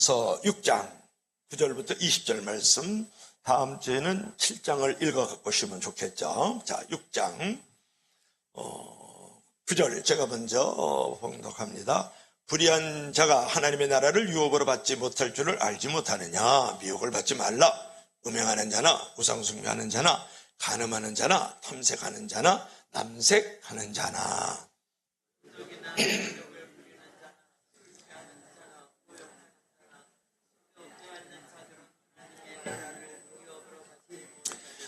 6장 9절부터 20절 말씀, 다음 주에는 7장을 읽어 보시면 좋겠죠. 자, 6장 9절 제가 먼저 봉독합니다. 불의한 자가 하나님의 나라를 유업으로 받지 못할 줄을 알지 못하느냐. 미혹을 받지 말라. 음행하는 자나 우상 숭배하는 자나 간음하는 자나 탐색하는 자나 남색하는 자나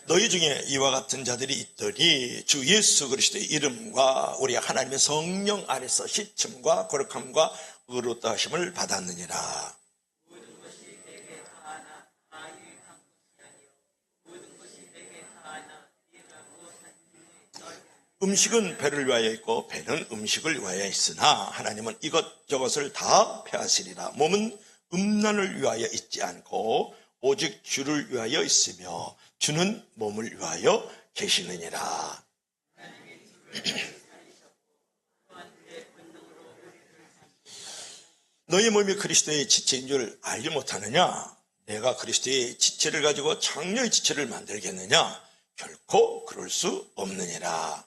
너희 중에 이와 같은 자들이 있더니 주 예수 그리스도의 이름과 우리 하나님의 성령 안에서 씻음과 거룩함과 의롭다 하심을 받았느니라. 음식은 배를 위하여 있고 배는 음식을 위하여 있으나 하나님은 이것저것을 다 폐하시리라. 몸은 음란을 위하여 있지 않고 오직 주를 위하여 있으며 주는 몸을 위하여 계시느니라. 너희 몸이 그리스도의 지체인 줄 알지 못하느냐? 내가 그리스도의 지체를 가지고 장녀의 지체를 만들겠느냐? 결코 그럴 수 없느니라.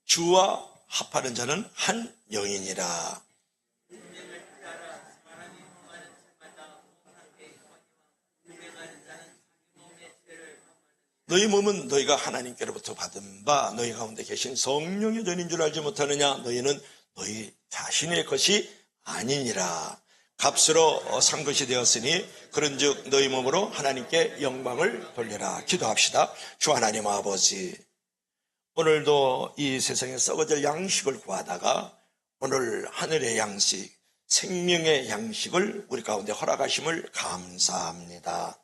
주와 합하는 자는 한 영이니라. 너희 몸은 너희가 하나님께로부터 받은 바 너희 가운데 계신 성령의 전인 줄 알지 못하느냐? 너희는 너희 자신의 것이 아니니라. 값으로 산 것이 되었으니 그런즉 너희 몸으로 하나님께 영광을 돌려라. 기도합시다. 주 하나님 아버지, 오늘도 이 세상에 썩어질 양식을 구하다가 오늘 하늘의 양식, 생명의 양식을 우리 가운데 허락하심을 감사합니다.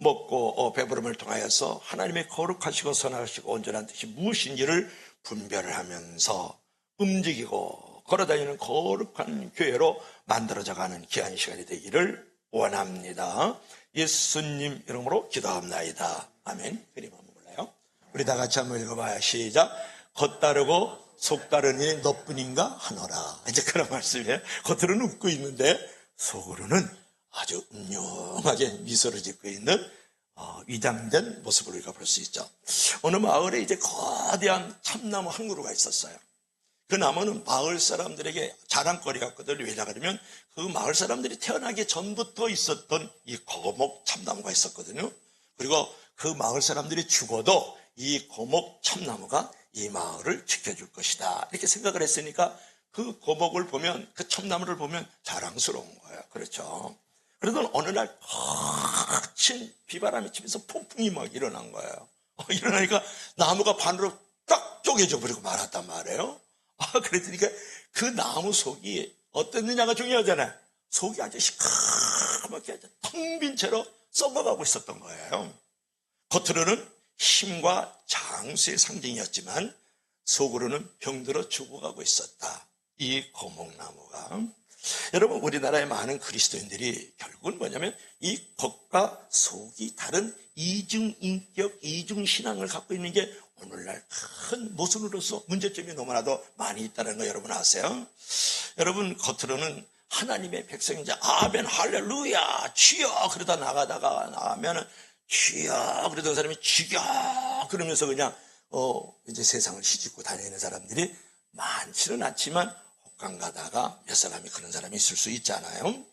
먹고 배부름을 통하여서 하나님의 거룩하시고 선하시고 온전한 뜻이 무엇인지를 분별을 하면서 움직이고 걸어다니는 거룩한 교회로 만들어져가는 귀한 시간이 되기를 원합니다. 예수님 이름으로 기도합나이다. 아멘. 그림 한번 볼래요? 우리 다 같이 한번 읽어봐요. 시작. 겉다르고 속다르니 너뿐인가 하노라. 이제 그런 말씀이에요. 겉으로는 웃고 있는데 속으로는 아주 음흉하게 미소를 짓고 있는 위장된 모습을 우리가 볼 수 있죠. 어느 마을에 이제 거대한 참나무 한 그루가 있었어요. 그 나무는 마을 사람들에게 자랑거리 같거든요. 왜냐 그러면 그 마을 사람들이 태어나기 전부터 있었던 이 거목 참나무가 있었거든요. 그리고 그 마을 사람들이 죽어도 이 거목 참나무가 이 마을을 지켜줄 것이다. 이렇게 생각을 했으니까 그 거목을 보면, 그 참나무를 보면 자랑스러운 거예요. 그렇죠. 그러던 어느 날 거친 비바람이 치면서 폭풍이 막 일어난 거예요. 일어나니까 나무가 반으로 딱 쪼개져 버리고 말았단 말이에요. 그랬더니 그 나무 속이 어땠느냐가 중요하잖아요. 속이 아주 시커멓게 텅 빈 채로 썩어가고 있었던 거예요. 겉으로는 힘과 장수의 상징이었지만 속으로는 병들어 죽어가고 있었다. 이 거목나무가. 여러분, 우리나라의 많은 그리스도인들이 결국은 뭐냐면 이 겉과 속이 다른 이중인격, 이중신앙을 갖고 있는 게 오늘날 큰 모순으로서 문제점이 너무나도 많이 있다는 거 여러분 아세요? 여러분, 겉으로는 하나님의 백성이자 아멘 할렐루야 주여 그러다 나가면은 주여 그러던 사람이 주여 그러면서 그냥 이제 세상을 시집고 다니는 사람들이 많지는 않지만 혹간 가다가 몇 사람이 그런 사람이 있을 수 있잖아요.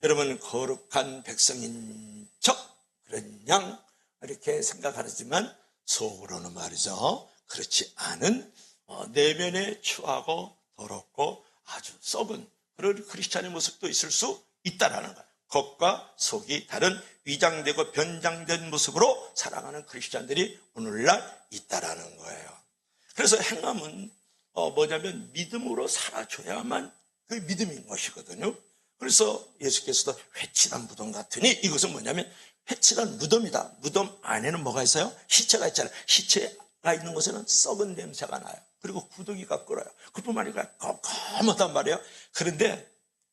여러분, 거룩한 백성인 척 그런 양 이렇게 생각하지만 속으로는 말이죠, 그렇지 않은 내면에 추하고 더럽고 아주 썩은 그런 크리스찬의 모습도 있을 수 있다라는 거예요. 겉과 속이 다른 위장되고 변장된 모습으로 살아가는 크리스찬들이 오늘날 있다라는 거예요. 그래서 행함은 뭐냐면 믿음으로 살아줘야만 그 믿음인 것이거든요. 그래서 예수께서도 회칠한 무덤 같으니, 이것은 뭐냐면 회칠한 무덤이다. 무덤 안에는 뭐가 있어요? 시체가 있잖아요. 시체가 있는 곳에는 썩은 냄새가 나요. 그리고 구더기가 끓어요. 그뿐만 아니라 컴컴하단 말이에요. 그런데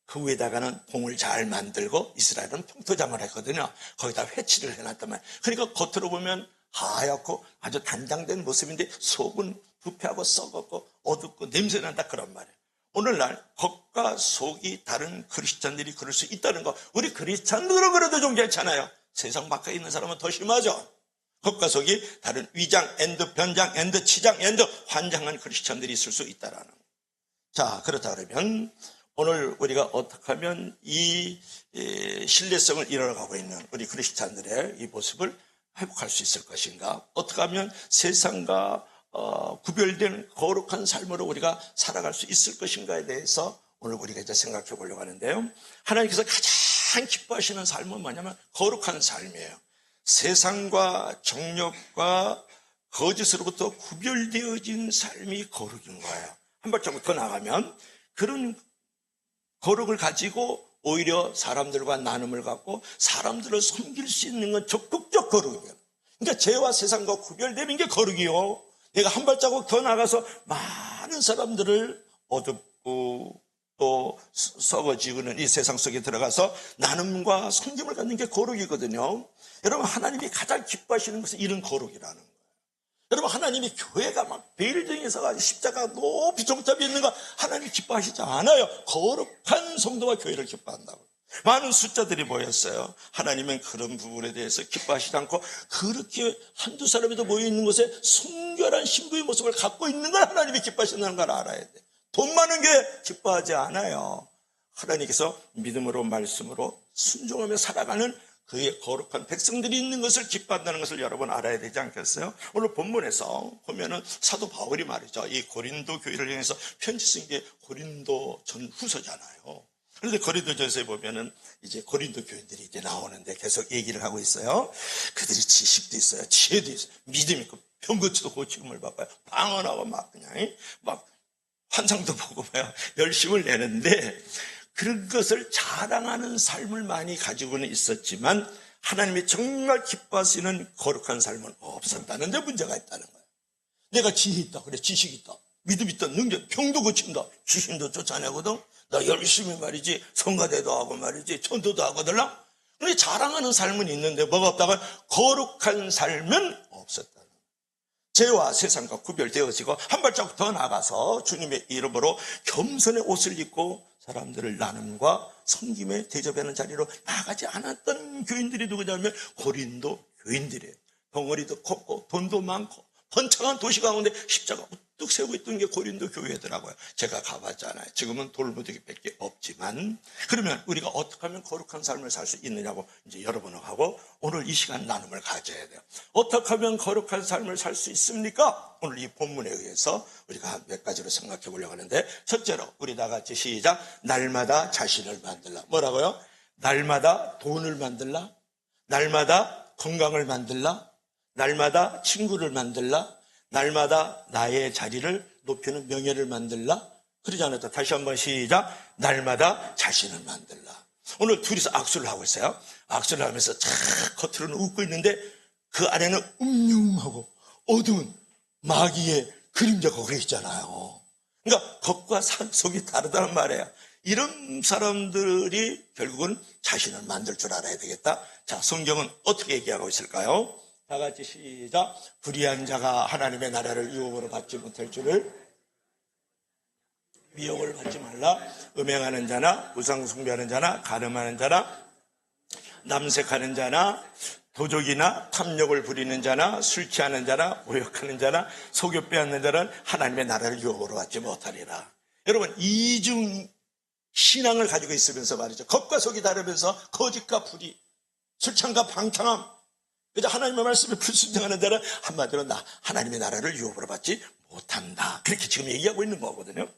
그 위에다가는 봉을 잘 만들고 이스라엘은 평토장을 했거든요. 거기다 회칠을 해놨단 말이에요. 그러니까 겉으로 보면 하얗고 아주 단장된 모습인데 속은 부패하고 썩었고 어둡고 냄새난다 그런 말이에요. 오늘날 겉과 속이 다른 크리스찬들이 그럴 수 있다는 거, 우리 크리스찬들은 그래도 좀 괜찮아요. 세상 밖에 있는 사람은 더 심하죠. 겉과 속이 다른 위장, 변장, 치장, 환장한 크리스찬들이 있을 수 있다라는 거. 자, 그렇다 그러면 오늘 우리가 어떻게 하면 이 신뢰성을 잃어가고 있는 우리 크리스찬들의 이 모습을 회복할 수 있을 것인가? 어떻게 하면 세상과 구별된 거룩한 삶으로 우리가 살아갈 수 있을 것인가에 대해서 오늘 우리가 이제 생각해 보려고 하는데요. 하나님께서 가장 기뻐하시는 삶은 뭐냐면 거룩한 삶이에요. 세상과 정욕과 거짓으로부터 구별되어진 삶이 거룩인 거예요. 한 발자국 더 나가면 그런 거룩을 가지고 오히려 사람들과 나눔을 갖고 사람들을 섬길 수 있는 건 적극적 거룩이에요. 그러니까 죄와 세상과 구별되는 게 거룩이요. 내가 한 발자국 더 나가서 많은 사람들을 어둡고 또 썩어지고는 이 세상 속에 들어가서 나눔과 섬김을 갖는 게 거룩이거든요. 여러분, 하나님이 가장 기뻐하시는 것은 이런 거룩이라는 거예요. 여러분, 하나님이 교회가 막 빌딩에서 가지고 십자가 높이 종탑이 있는 거 하나님이 기뻐하시지 않아요. 거룩한 성도와 교회를 기뻐한다고. 많은 숫자들이 모였어요. 하나님은 그런 부분에 대해서 기뻐하시지 않고 그렇게 한두 사람이도 모여있는 곳에 순결한 신부의 모습을 갖고 있는 걸 하나님이 기뻐하신다는 걸 알아야 돼. 돈 많은 게 기뻐하지 않아요. 하나님께서 믿음으로 말씀으로 순종하며 살아가는 그의 거룩한 백성들이 있는 것을 기뻐한다는 것을 여러분 알아야 되지 않겠어요? 오늘 본문에서 보면은 사도 바울이 말이죠. 이 고린도 교회를 향해서 편지 쓴 게 고린도 전 후서잖아요. 그런데 고린도전서에 보면은 이제 고린도 교인들이 이제 나오는데 계속 얘기를 하고 있어요. 그들이 지식도 있어요. 지혜도 있어요. 믿음이 있고 병고치도 고침을 받아요. 방언하고 막 그냥 막 환상도 보고 막 열심을 내는데 그런 것을 자랑하는 삶을 많이 가지고는 있었지만 하나님이 정말 기뻐하시는 거룩한 삶은 없었다는 데 문제가 있다는 거예요. 내가 지혜 있다. 그래, 지식 있다. 믿음 있다. 능력, 병도 고친다. 귀신도 쫓아내거든. 나 열심히 말이지 성가대도 하고 말이지 전도도 하거들랑. 그런데 자랑하는 삶은 있는데 뭐가 없다가 거룩한 삶은 없었다. 죄와 세상과 구별되어지고 한 발자국 더 나가서 주님의 이름으로 겸손의 옷을 입고 사람들을 나눔과 섬김에 대접하는 자리로 나가지 않았던 교인들이 누구냐면 고린도 교인들이에요. 덩어리도 컸고 돈도 많고 번창한 도시 가운데 십자가 우뚝 세우고 있던 게 고린도 교회더라고요. 제가 가봤잖아요. 지금은 돌무더기밖에 없지만. 그러면 우리가 어떻게 하면 거룩한 삶을 살 수 있느냐고 이제 여러분하고 오늘 이 시간 나눔을 가져야 돼요. 어떻게 하면 거룩한 삶을 살 수 있습니까? 오늘 이 본문에 의해서 우리가 몇 가지로 생각해 보려고 하는데, 첫째로 우리 다 같이 시작. 날마다 자신을 만들라. 뭐라고요? 날마다 돈을 만들라. 날마다 건강을 만들라. 날마다 친구를 만들라. 날마다 나의 자리를 높이는 명예를 만들라. 그러지 않았다. 다시 한번 시작. 날마다 자신을 만들라. 오늘 둘이서 악수를 하고 있어요. 악수를 하면서 착 겉으로는 웃고 있는데 그 안에는 음흉하고 어두운 마귀의 그림자가 그려 있잖아요. 그러니까 겉과 속이 다르다는 말이에요. 이런 사람들이 결국은 자신을 만들 줄 알아야 되겠다. 자, 성경은 어떻게 얘기하고 있을까요? 다 같이 시작. 불의한 자가 하나님의 나라를 유혹으로 받지 못할 줄을 미혹을 받지 말라. 음행하는 자나 우상 숭배하는 자나 가늠하는 자나 남색하는 자나 도적이나 탐욕을 부리는 자나 술 취하는 자나 모욕하는 자나 속여 빼앗는 자는 하나님의 나라를 유혹으로 받지 못하리라. 여러분, 이중 신앙을 가지고 있으면서 말이죠. 겉과 속이 다르면서 거짓과 불의, 술창과 방탕함, 그저 하나님의 말씀에 불순종하는 자는 한마디로 하나님의 나라를 유혹으로 받지 못한다. 그렇게 지금 얘기하고 있는 거거든요.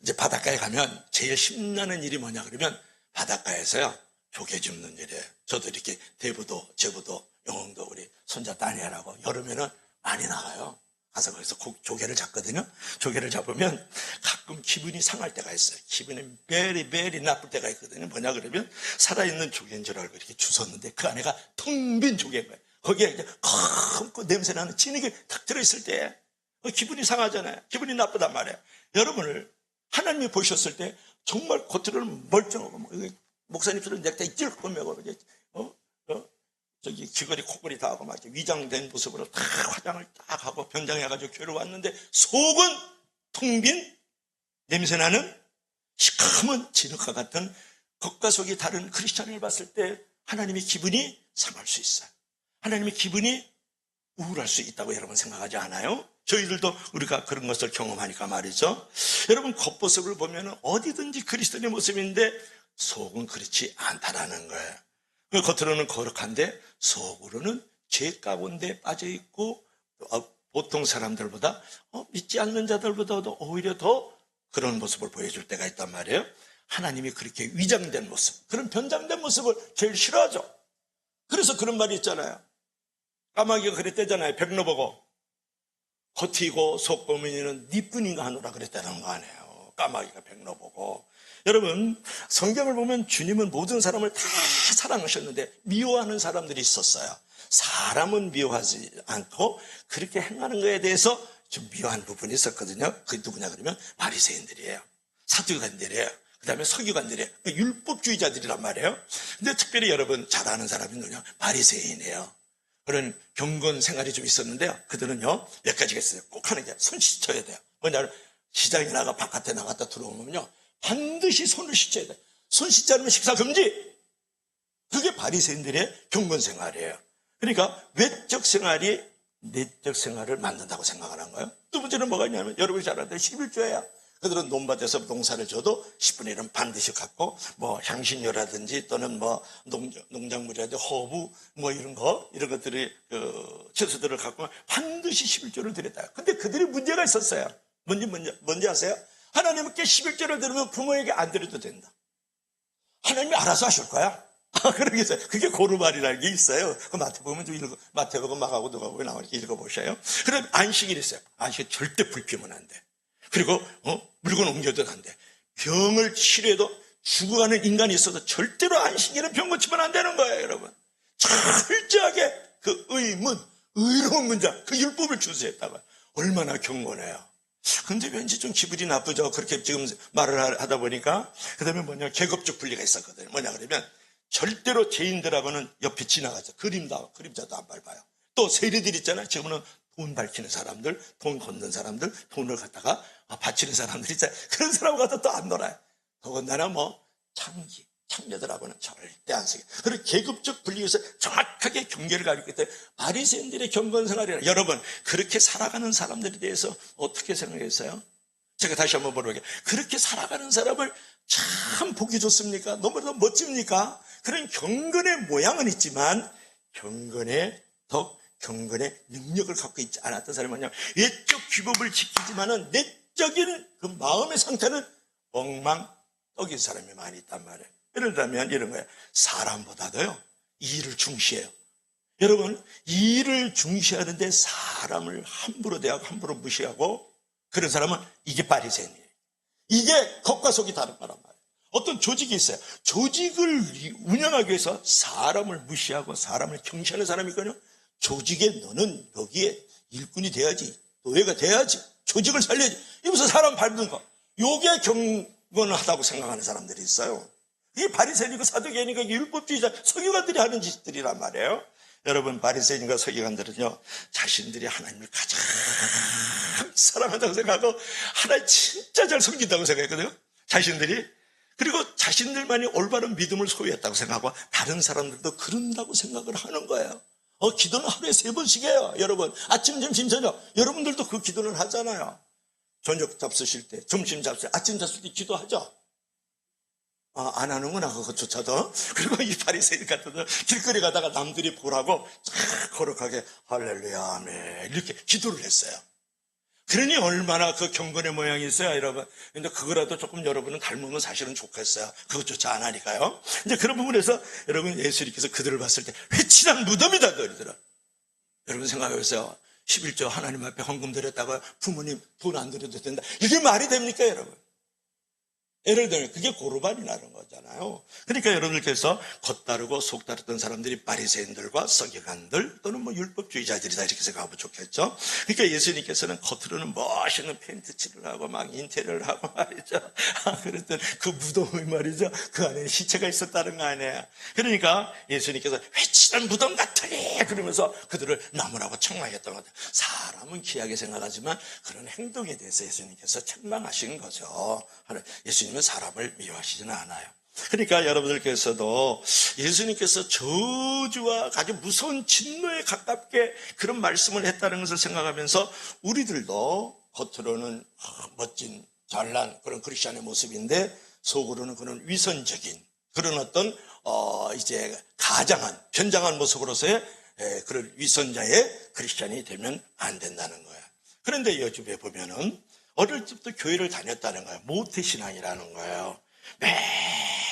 이제 바닷가에 가면 제일 신나는 일이 뭐냐 그러면 바닷가에서요 조개 줍는 일이에요. 저도 이렇게 대부도, 제부도, 영흥도 우리 손자 따니라고 여름에는 많이 나가요. 가서 거기서 조개를 잡거든요. 조개를 잡으면 가끔 기분이 상할 때가 있어요. 기분이 베리 나쁠 때가 있거든요. 뭐냐 그러면 살아있는 조개인 줄 알고 이렇게 주웠는데 그 안에가 텅 빈 조개인 거예요. 거기에 이제 검고 냄새나는 진흙이 탁 들어있을 때 기분이 상하잖아요. 기분이 나쁘단 말이에요. 여러분을 하나님이 보셨을 때 정말 겉으로는 멀쩡하고 목사님처럼 넥타이 찔끔 매고 저기 귀걸이 코걸이 다 하고 막 위장된 모습으로 다 화장을 딱 하고 변장해가지고 교회를 왔는데 속은 텅 빈 냄새나는 시커먼 진흙과 같은 겉과 속이 다른 크리스찬을 봤을 때 하나님의 기분이 상할 수 있어요. 하나님의 기분이 우울할 수 있다고 여러분 생각하지 않아요? 저희들도 우리가 그런 것을 경험하니까 말이죠. 여러분 겉모습을 보면 어디든지 그리스도인의 모습인데 속은 그렇지 않다라는 거예요. 겉으로는 거룩한데 속으로는 죄 가운데 빠져있고 보통 사람들보다 믿지 않는 자들보다도 오히려 더 그런 모습을 보여줄 때가 있단 말이에요. 하나님이 그렇게 위장된 모습, 그런 변장된 모습을 제일 싫어하죠. 그래서 그런 말이 있잖아요. 까마귀가 그랬대잖아요. 백로 보고 겉이고 속 보면은 니뿐인가 하노라 그랬다는 거 아니에요. 까마귀가 백로 보고. 여러분 성경을 보면 주님은 모든 사람을 다 사랑하셨는데 미워하는 사람들이 있었어요. 사람은 미워하지 않고 그렇게 행하는 것에 대해서 좀 미워한 부분이 있었거든요. 그게 누구냐 그러면 바리새인들이에요. 사두개인들이에요. 그 다음에 서기관들이에요. 율법주의자들이란 말이에요. 근데 특별히 여러분 잘 아는 사람이 누구냐? 바리새인이에요. 그런 경건 생활이 좀 있었는데요. 그들은요 몇 가지가 있어요. 꼭 하는 게 손 씻어야 돼요. 뭐냐, 시장에 나가 바깥에 나갔다 들어오면요 반드시 손을 씻어야 돼요. 손 씻지 않으면 식사 금지. 그게 바리새인들의 경건 생활이에요. 그러니까 외적 생활이 내적 생활을 만든다고 생각하는 거예요. 두 번째는 뭐가 있냐면 여러분이 잘 아는 11조예요. 그들은 논밭에서 농사를 져도 10분의 1은 반드시 갖고 뭐 향신료라든지 또는 뭐 농작물이라든지 허브 뭐 이런 것들이 채소들을 갖고 반드시 11조를 드렸다. 근데 그들이 문제가 있었어요. 뭔지 아세요? 하나님께 11조를 드리면 부모에게 안 드려도 된다. 하나님이 알아서 하실 거야. 그러겠어요. 그게 고르말이라는 게 있어요. 그 마태복음 좀 마태복음 막하고 누가복음 나오니까 읽어보셔요. 그럼 안식일이 있어요. 안식일 절대 불 피우면 안 돼. 그리고 물건 옮겨도 안 돼. 병을 치료해도 죽어가는 인간이 있어도 절대로 안식일은 병 고치면 안 되는 거예요, 여러분. 철저하게 그 의로운 문장, 그 율법을 준수했다고요. 얼마나 경건해요. 근데 왠지 좀 기분이 나쁘죠. 그렇게 지금 말을 하다 보니까. 그 다음에 뭐냐, 계급적 분리가 있었거든요. 뭐냐 그러면 절대로 죄인들하고는 옆에 지나가죠. 그림자도 안 밟아요. 또 세리들 있잖아요. 지금은 돈 밝히는 사람들, 돈 걷는 사람들, 돈을 갖다가 바치는 사람들 있잖아요. 그런 사람하고도 또 안 놀아요. 더군다나 창녀들하고는 절대 안 쓰게. 그리고 계급적 분리에서 정확하게 경계를 가리기 때문에 바리새인들의 경건생활이라. 여러분 그렇게 살아가는 사람들에 대해서 어떻게 생각했어요? 제가 다시 한번 물어볼게요. 그렇게 살아가는 사람을 참 보기 좋습니까? 너무나 멋집니까? 그런 경건의 모양은 있지만 경건의 능력을 갖고 있지 않았던 사람은요, 외적 규범을 지키지만은 내적인 그 마음의 상태는 엉망떡인 사람이 많이 있단 말이에요. 예를 들면 이런 거예요. 사람보다도요 일을 중시해요. 여러분 일을 중시하는데 사람을 함부로 대하고 함부로 무시하고 그런 사람은 이게 바리새인이에요. 이게 겉과 속이 다른 거란 말이에요. 어떤 조직이 있어요. 조직을 운영하기 위해서 사람을 무시하고 사람을 경시하는 사람이 있거든요. 조직에 너는 여기에 일꾼이 돼야지, 노예가 돼야지, 조직을 살려야지. 이러면서 사람 밟는 거. 요게 경건하다고 생각하는 사람들이 있어요. 이게 바리새인이고 사두개인이고 율법주의자 서기관들이 하는 짓들이란 말이에요. 여러분 바리새인과 서기관들은요 자신들이 하나님을 가장 사랑한다고 생각하고 하나님 진짜 잘 섬긴다고 생각했거든요. 자신들이. 그리고 자신들만이 올바른 믿음을 소유했다고 생각하고 다른 사람들도 그런다고 생각을 하는 거예요. 기도는 하루에 3번씩 해요. 여러분 아침 점심 저녁 여러분들도 그 기도는 하잖아요. 저녁 잡수실 때, 점심 잡수실 때, 아침 잡수실 때 기도하죠. 안 하는구나 그것조차도. 그리고 이 바리새인 같은 길거리 가다가 남들이 보라고 거룩하게 할렐루야 아멘 이렇게 기도를 했어요. 그러니 얼마나 그 경건의 모양이 있어요, 여러분. 근데 그거라도 조금 여러분은 닮으면 사실은 좋겠어요. 그것조차 안 하니까요. 이제 그런 부분에서 여러분 예수님께서 그들을 봤을 때 회칠한 무덤이다 그러더라. 여러분 생각해보세요. 11조 하나님 앞에 헌금 드렸다가 부모님 돈 안 드려도 된다. 이게 말이 됩니까, 여러분? 예를 들면 그게 고르반이라는 거잖아요. 그러니까 여러분들께서 겉다르고 속다르던 사람들이 바리새인들과 서기관들 또는 뭐 율법주의자들이다 이렇게 생각하면 좋겠죠. 그러니까 예수님께서는 겉으로는 멋있는 페인트칠을 하고 막 인테리어를 하고 말이죠. 그랬더니 그 무덤이 말이죠. 그 안에 시체가 있었다는 거 아니에요. 그러니까 예수님께서 회칠한 무덤 같으니 그러면서 그들을 나무라고 책망했던 것 같아요. 사람은 귀하게 생각하지만 그런 행동에 대해서 예수님께서 책망하신 거죠. 예수님은 사람을 미워하시지는 않아요. 그러니까 여러분들께서도 예수님께서 저주와 아주 무서운 진노에 가깝게 그런 말씀을 했다는 것을 생각하면서 우리들도 겉으로는 멋진 잘난 그런 크리스찬의 모습인데 속으로는 그런 위선적인 그런 어떤 이제 가장한 변장한 모습으로서의 그런 위선자의 크리스찬이 되면 안 된다는 거예요. 그런데 요즘에 보면은 어릴 때부터 교회를 다녔다는 거예요. 모태신앙이라는 거예요.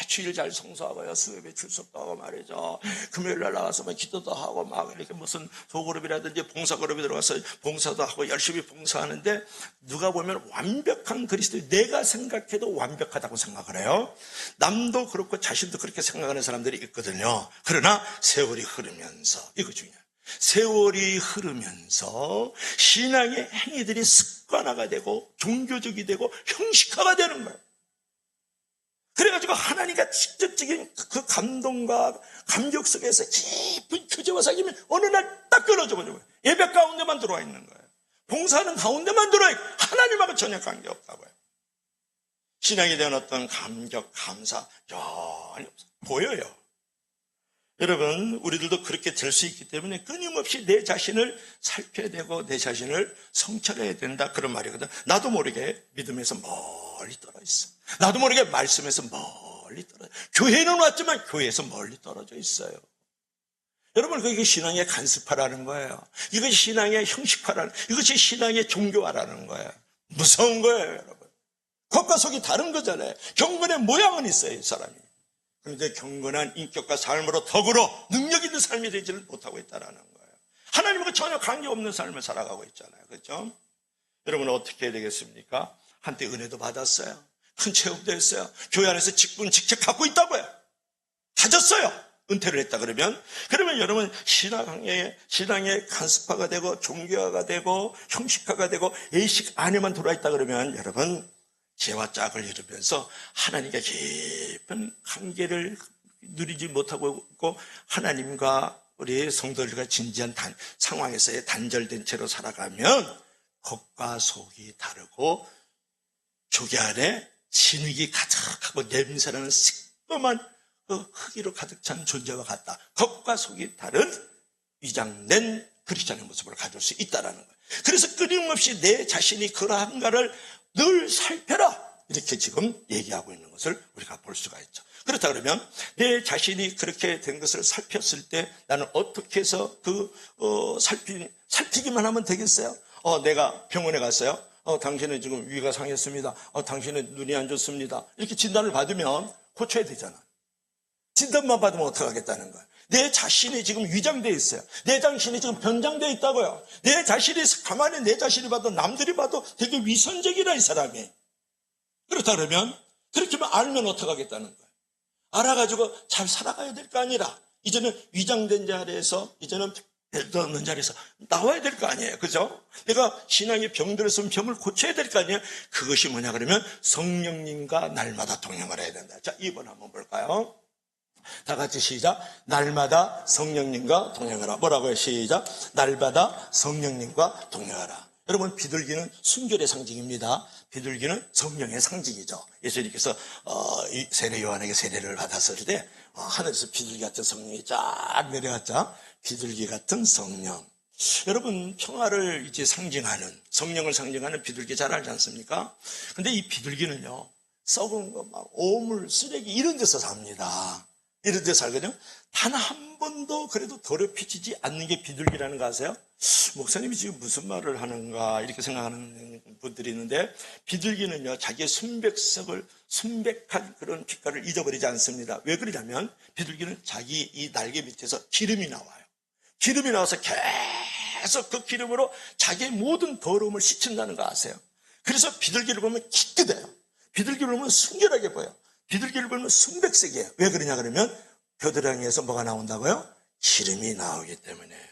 주일 잘 성수하고요. 수요일에 출석도 하고 말이죠. 금요일날 나가서 막 기도도 하고 막 이렇게 무슨 소그룹이라든지 봉사그룹이 들어가서 봉사도 하고 열심히 봉사하는데 누가 보면 완벽한 그리스도인 내가 생각해도 완벽하다고 생각을 해요. 남도 그렇고 자신도 그렇게 생각하는 사람들이 있거든요. 그러나 세월이 흐르면서 이거 중요해요. 세월이 흐르면서 신앙의 행위들이 습관화가 되고 종교적이 되고 형식화가 되는 거예요. 그래가지고 하나님과 직접적인 그 감동과 감격 속에서 깊은 교제와 사귐이 어느 날 딱 끊어져 버리고 예배 가운데만 들어와 있는 거예요. 봉사하는 가운데만 들어와 있고 하나님하고 전혀 관계 없다고요. 신앙에 대한 어떤 감격, 감사 전혀 보여요. 여러분 우리들도 그렇게 될 수 있기 때문에 끊임없이 내 자신을 살펴야 되고 내 자신을 성찰해야 된다 그런 말이거든. 나도 모르게 믿음에서 멀리 떨어 있어. 나도 모르게 말씀에서 멀리 떨어져. 교회는 왔지만 교회에서 멀리 떨어져 있어요. 여러분 그게 신앙의 간습화라는 거예요. 이것이 신앙의 형식화라는 이것이 신앙의 종교화라는 거예요. 무서운 거예요 여러분. 겉과 속이 다른 거잖아요. 경건의 모양은 있어요 이 사람이. 그런데 경건한 인격과 삶으로 덕으로 능력 있는 삶이 되지를 못하고 있다는 거예요. 하나님과 전혀 관계없는 삶을 살아가고 있잖아요. 그렇죠? 여러분 어떻게 해야 되겠습니까? 한때 은혜도 받았어요. 큰 체험도 했어요. 교회 안에서 직분, 직책 갖고 있다고요. 가졌어요. 은퇴를 했다 그러면 여러분 신앙의 간습화가 되고 종교화가 되고 형식화가 되고 예식 안에만 들어와 있다 그러면 여러분 죄와 짝을 이루면서 하나님과 깊은 관계를 누리지 못하고 있고 하나님과 우리 성도들과 진지한 상황에서의 단절된 채로 살아가면 겉과 속이 다르고 조개 안에 진흙이 가득하고 냄새나는 시꺼먼 그 흙으로 가득 찬 존재와 같다. 겉과 속이 다른 위장된 크리스찬의 모습을 가질 수 있다는 거예요. 그래서 끊임없이 내 자신이 그러한가를 늘 살펴라 이렇게 지금 얘기하고 있는 것을 우리가 볼 수가 있죠. 그렇다 그러면 내 자신이 그렇게 된 것을 살폈을 때 나는 어떻게 해서 살피기만 하면 되겠어요? 내가 병원에 갔어요. 당신은 지금 위가 상했습니다. 당신은 눈이 안 좋습니다. 이렇게 진단을 받으면 고쳐야 되잖아. 진단만 받으면 어떡하겠다는 거야. 내 자신이 지금 위장되어 있어요. 내 자신이 지금 변장되어 있다고요. 내 자신이 가만히 내 자신이 봐도 남들이 봐도 되게 위선적이라 이 사람이. 그렇다 그러면 그렇게만 알면 어떡하겠다는 거야. 알아가지고 잘 살아가야 될 거 아니라 이제는 위장된 자리에서 이제는 벨트 없는 자리에서 나와야 될 거 아니에요. 그죠? 내가 신앙의 병들었으면 병을 고쳐야 될 거 아니에요. 그것이 뭐냐 그러면 성령님과 날마다 동행을 해야 된다. 자, 2번 한번 볼까요? 다 같이 시작. 날마다 성령님과 동행하라. 뭐라고요? 시작. 날마다 성령님과 동행하라. 여러분 비둘기는 순결의 상징입니다. 비둘기는 성령의 상징이죠. 예수님께서 이 세례 요한에게 세례를 받았을 때 하늘에서 비둘기 같은 성령이 쫙 내려왔죠. 비둘기 같은 성령. 여러분 평화를 이제 상징하는 성령을 상징하는 비둘기 잘 알지 않습니까? 근데 이 비둘기는요 썩은 거 막 오물 쓰레기 이런 데서 삽니다. 이런 데서 살거든요. 단 한 번도 그래도 더럽히지 않는 게 비둘기라는 거 아세요? 목사님이 지금 무슨 말을 하는가 이렇게 생각하는 분들이 있는데 비둘기는요 자기의 순백한 그런 빛깔을 잊어버리지 않습니다. 왜 그러냐면 비둘기는 자기 이 날개 밑에서 기름이 나와요. 기름이 나와서 계속 그 기름으로 자기의 모든 더러움을 씻는다는 거 아세요? 그래서 비둘기를 보면 깨끗해요. 비둘기를 보면 순결하게 보여. 비둘기를 보면 순백색이에요. 왜 그러냐 그러면 겨드랑이에서 뭐가 나온다고요? 기름이 나오기 때문에.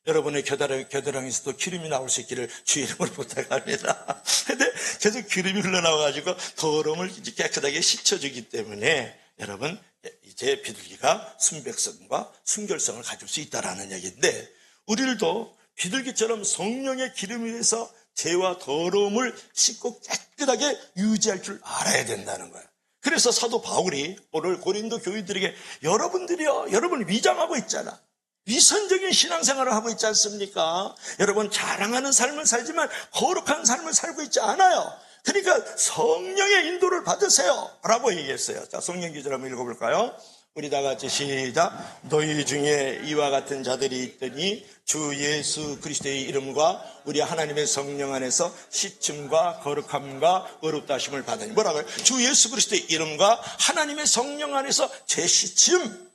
여러분의 겨드랑이에서도 기름이 나올 수 있기를 주의 이름으로 부탁합니다. 근데 계속 기름이 흘러나와가지고 더러움을 깨끗하게 씻어주기 때문에 여러분 이제 비둘기가 순백성과 순결성을 가질 수 있다라는 얘기인데, 우리들도 비둘기처럼 성령의 기름 위에서 죄와 더러움을 씻고 깨끗하게 유지할 줄 알아야 된다는 거예요. 그래서 사도 바울이 오늘 고린도 교인들에게 여러분을 위장하고 있잖아. 위선적인 신앙생활을 하고 있지 않습니까? 여러분 자랑하는 삶을 살지만 거룩한 삶을 살고 있지 않아요. 그러니까 성령의 인도를 받으세요 라고 얘기했어요. 자, 성령 기절 한번 읽어볼까요? 우리 다 같이 시작. 너희 중에 이와 같은 자들이 있더니 주 예수 그리스도의 이름과 우리 하나님의 성령 안에서 씻음과 거룩함과 의롭다 하심을 받으니. 뭐라고요? 주 예수 그리스도의 이름과 하나님의 성령 안에서 제 씻음,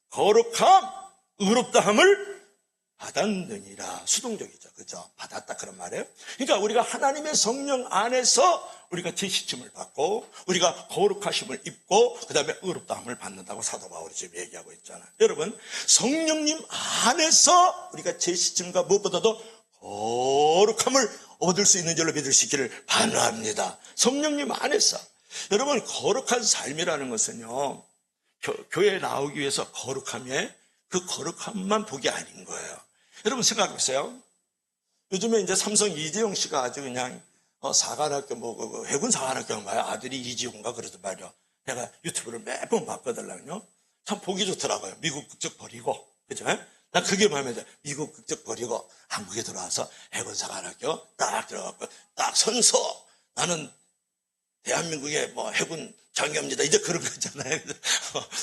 거룩함, 의롭다함을 받았느니라. 수동적이죠. 그죠? 받았다 그런 말이에요. 그러니까 우리가 하나님의 성령 안에서 우리가 제시침을 받고 우리가 거룩하심을 입고 그 다음에 의롭다함을 받는다고 사도 바울이 지금 얘기하고 있잖아요. 여러분 성령님 안에서 우리가 제시침과 무엇보다도 거룩함을 얻을 수 있는 줄로 믿을 수 있기를 바랍니다. 성령님 안에서. 여러분 거룩한 삶이라는 것은요, 교회에 나오기 위해서 그 거룩함만 복이 아닌 거예요. 여러분 생각해보세요. 요즘에 이제 삼성 이재용 씨가 아주 그냥 사관학교 해군 사관학교 봐요. 아들이 이지용가 그러던 말이요. 내가 유튜브를 매번 봤거든요. 참 보기 좋더라고요. 미국 국적 버리고, 그죠? 난 그게 마음에 들어요. 미국 국적 버리고 한국에 들어와서 해군 사관학교 딱 들어갔고 딱 선서 나는 대한민국의 해군 장교입니다. 이제 그런 거 있잖아요.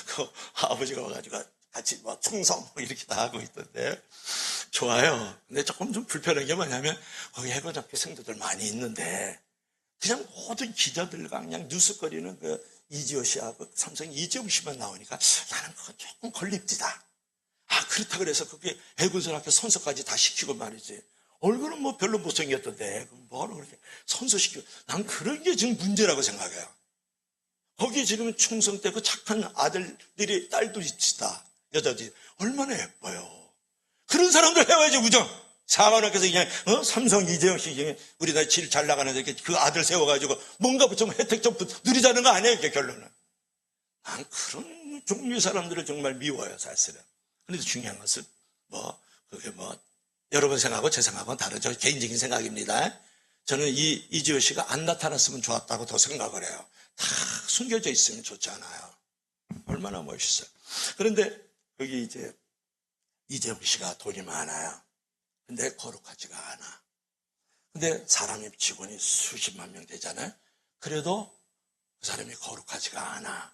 그 아버지가 와가지고 같이 충성 이렇게 다 하고 있던데 좋아요. 근데 조금 좀 불편한 게 뭐냐면 거기 해군학교 생도들 많이 있는데 그냥 모든 기자들과 그냥 뉴스거리는 그 이지호 씨하고 삼성 이재용 씨만 나오니까 나는 그거 조금 걸립디다. 그렇다 그래서 그게 해군사학교 선서까지 다 시키고 말이지. 얼굴은 별로 못생겼던데 뭐하러 그렇게 선서시키고. 난 그런 게 지금 문제라고 생각해요. 거기 지금 충성 때 그 착한 아들들이 딸도 있다. 여자들이 얼마나 예뻐요. 그런 사람들 해와야지 우정. 사관학교에서 그냥 삼성 이재용 씨 우리나라 질 잘 나가는데 그 아들 세워가지고 뭔가 좀 혜택 좀 누리자는 거 아니에요. 결론은. 난 그런 종류의 사람들을 정말 미워요 사실은. 그런데 중요한 것은 그게 여러분 생각하고 제 생각하고는 다르죠. 개인적인 생각입니다. 저는 이지호 씨가 안 나타났으면 좋았다고 더 생각을 해요. 다 숨겨져 있으면 좋잖아요. 얼마나 멋있어요. 그런데 거기 이제 이재용 씨가 돈이 많아요. 근데 거룩하지가 않아. 근데 사람이 직원이 수십만 명 되잖아요. 그래도 그 사람이 거룩하지가 않아.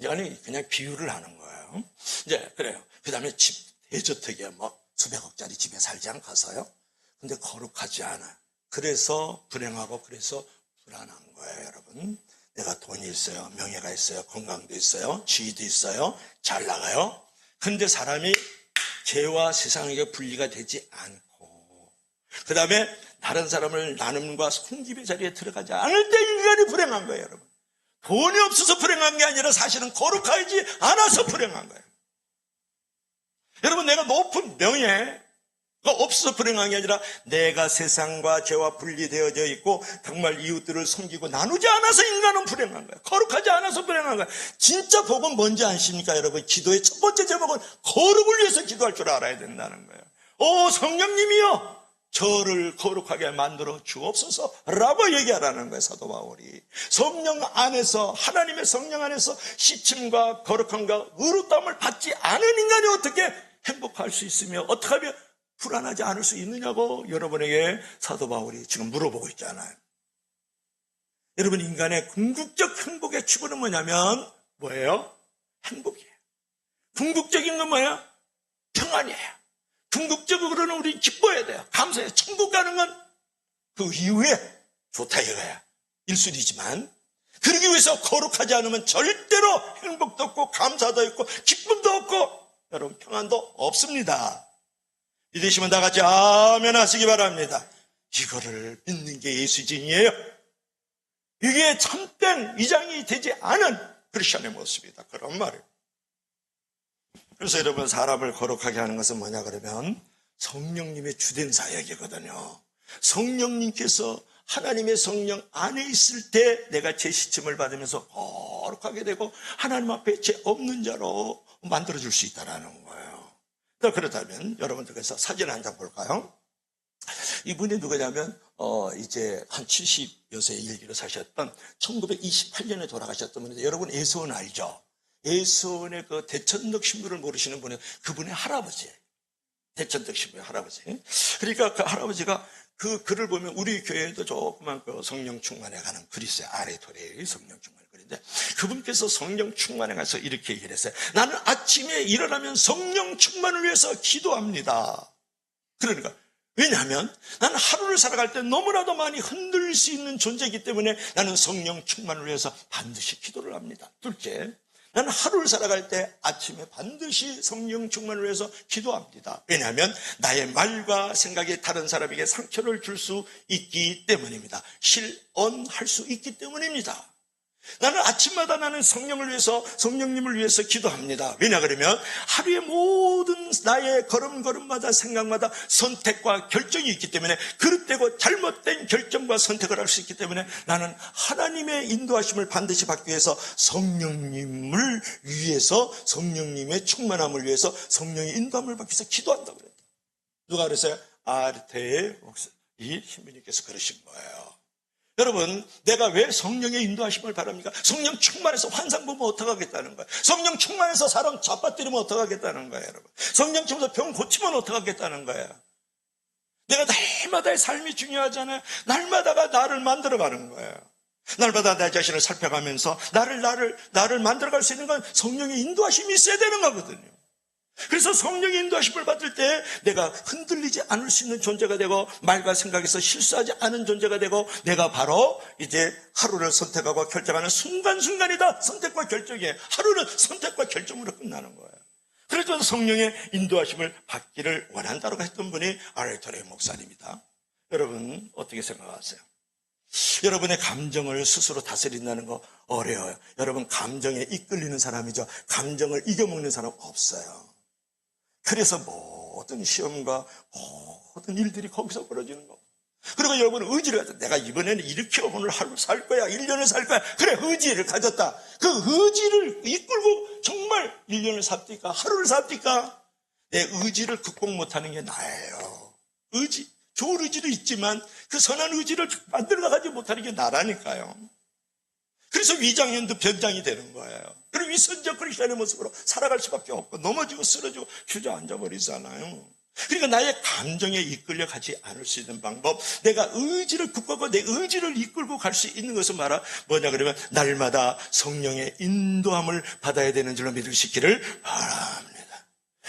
아니 그냥 비유를 하는 거예요. 이제 그래요. 그 다음에 집 대저택에 수백억짜리 집에 살지 않겠어요? 근데 거룩하지 않아. 그래서 불행하고 그래서 불안한 거예요, 여러분. 내가 돈이 있어요, 명예가 있어요, 건강도 있어요, 지위도 있어요, 잘 나가요. 근데 사람이 죄와 세상에게 분리가 되지 않고 그 다음에 다른 사람을 나눔과 섬김의 자리에 들어가지 않을 때 인간이 불행한 거예요, 여러분. 돈이 없어서 불행한 게 아니라 사실은 거룩하지 않아서 불행한 거예요. 여러분, 내가 높은 명예가 없어서 불행한 게 아니라 내가 세상과 죄와 분리되어져 있고 정말 이웃들을 섬기고 나누지 않아서 인간은 불행한 거예요. 거룩하지 않아서 불행한 거예요. 진짜 복은 뭔지 아십니까, 여러분? 기도의 첫 번째 제목은 거룩을 위해서 기도할 줄 알아야 된다는 거예요. 오 성령님이여, 저를 거룩하게 만들어 주옵소서라고 얘기하라는 거예요, 사도 바울이. 성령 안에서, 하나님의 성령 안에서 씻음과 거룩함과 의롭다함을 받지 않은 인간이 어떻게 행복할 수 있으며 어떻게 하면 불안하지 않을 수 있느냐고 여러분에게 사도 바울이 지금 물어보고 있잖아요. 여러분, 인간의 궁극적 행복의 추구는 뭐냐면 뭐예요? 행복이에요. 궁극적인 건 뭐예요? 평안이에요. 궁극적으로는 우리 기뻐해야 돼요. 감사해요. 천국 가는 건 그 이후에 좋다 이거야. 일순이지만 그러기 위해서 거룩하지 않으면 절대로 행복도 없고 감사도 없고 기쁨도 없고 여러분 평안도 없습니다. 믿으시면 다 같이 아멘 하시기 바랍니다. 이거를 믿는 게 예수진이에요. 이게 참된 위장이 되지 않은 크리스천의 모습이다. 그런 말이에요. 그래서 여러분, 사람을 거룩하게 하는 것은 뭐냐 그러면 성령님의 주된 사역이거든요. 성령님께서 하나님의 성령 안에 있을 때 내가 제시침을 받으면서 거룩하게 되고 하나님 앞에 죄 없는 자로 만들어줄 수 있다는 거예요. 그렇다면 여러분들께서 사진 한 장 볼까요? 이분이 누구냐면 이제 한 70여 세의 일기를 사셨던 1928년에 돌아가셨던 분인데, 여러분 에스온 알죠? 에스온의 그 대천덕 신부를 모르시는 분은 그분의 할아버지예요. 대천덕 신부의 할아버지. 그러니까 그 할아버지가 그 글을 보면 우리 교회에도 조그만 그 성령 충만에 가는 글이 있어요. 아레토레의 성령 충만 글인데, 그분께서 성령 충만에 가서 이렇게 얘기를 했어요. 나는 아침에 일어나면 성령 충만을 위해서 기도합니다. 그러니까 왜냐하면 나는 하루를 살아갈 때 너무나도 많이 흔들릴 수 있는 존재이기 때문에 나는 성령 충만을 위해서 반드시 기도를 합니다. 둘째, 나는 하루를 살아갈 때 아침에 반드시 성령 충만을 위해서 기도합니다. 왜냐하면 나의 말과 생각이 다른 사람에게 상처를 줄 수 있기 때문입니다. 실언할 수 있기 때문입니다. 나는 아침마다 나는 성령을 위해서, 성령님을 위해서 기도합니다. 왜냐 그러면 하루의 모든 나의 걸음걸음마다 생각마다 선택과 결정이 있기 때문에, 그릇되고 잘못된 결정과 선택을 할 수 있기 때문에 나는 하나님의 인도하심을 반드시 받기 위해서 성령님을 위해서, 성령님의 충만함을 위해서, 성령의 인도함을 받기 위해서 기도한다고 그랬다. 누가 그랬어요? 아르테의 이 신부님께서 그러신 거예요. 여러분, 내가 왜 성령의 인도하심을 바랍니까? 성령 충만해서 환상 보면 어떡하겠다는 거예요? 성령 충만해서 사람 잡아뜨리면 어떡하겠다는 거예요, 여러분? 성령 충만해서 병 고치면 어떡하겠다는 거예요? 내가 날마다의 삶이 중요하잖아요. 날마다가 나를 만들어가는 거예요. 날마다 내 자신을 살펴가면서 나를 만들어갈 수 있는 건 성령의 인도하심이 있어야 되는 거거든요. 그래서 성령의 인도하심을 받을 때 내가 흔들리지 않을 수 있는 존재가 되고, 말과 생각에서 실수하지 않은 존재가 되고, 내가 바로 이제 하루를 선택하고 결정하는 순간순간이다. 선택과 결정이에요. 하루는 선택과 결정으로 끝나는 거예요. 그래서 성령의 인도하심을 받기를 원한다고 했던 분이 아르토레 목사님이다. 여러분 어떻게 생각하세요? 여러분의 감정을 스스로 다스린다는 거 어려워요. 여러분 감정에 이끌리는 사람이죠. 감정을 이겨먹는 사람 없어요. 그래서 모든 시험과 모든 일들이 거기서 벌어지는 거. 그리고 여러분은 의지를 가졌다. 내가 이번에는 이렇게 오늘 하루 살 거야. 1년을 살 거야. 그래, 의지를 가졌다. 그 의지를 이끌고 정말 1년을 삽니까? 하루를 삽니까? 내 의지를 극복 못하는 게 나예요. 의지, 좋은 의지도 있지만 그 선한 의지를 만들어 나가지 못하는 게 나라니까요. 그래서 위장연도 변장이 되는 거예요. 그리고 위선적 크리스천의 모습으로 살아갈 수밖에 없고, 넘어지고 쓰러지고 주저앉아 버리잖아요. 그러니까 나의 감정에 이끌려 가지 않을 수 있는 방법, 내가 의지를 극복하고 내 의지를 이끌고 갈 수 있는 것은 뭐냐 그러면 날마다 성령의 인도함을 받아야 되는 줄로 믿을 수 있기를 바랍니다.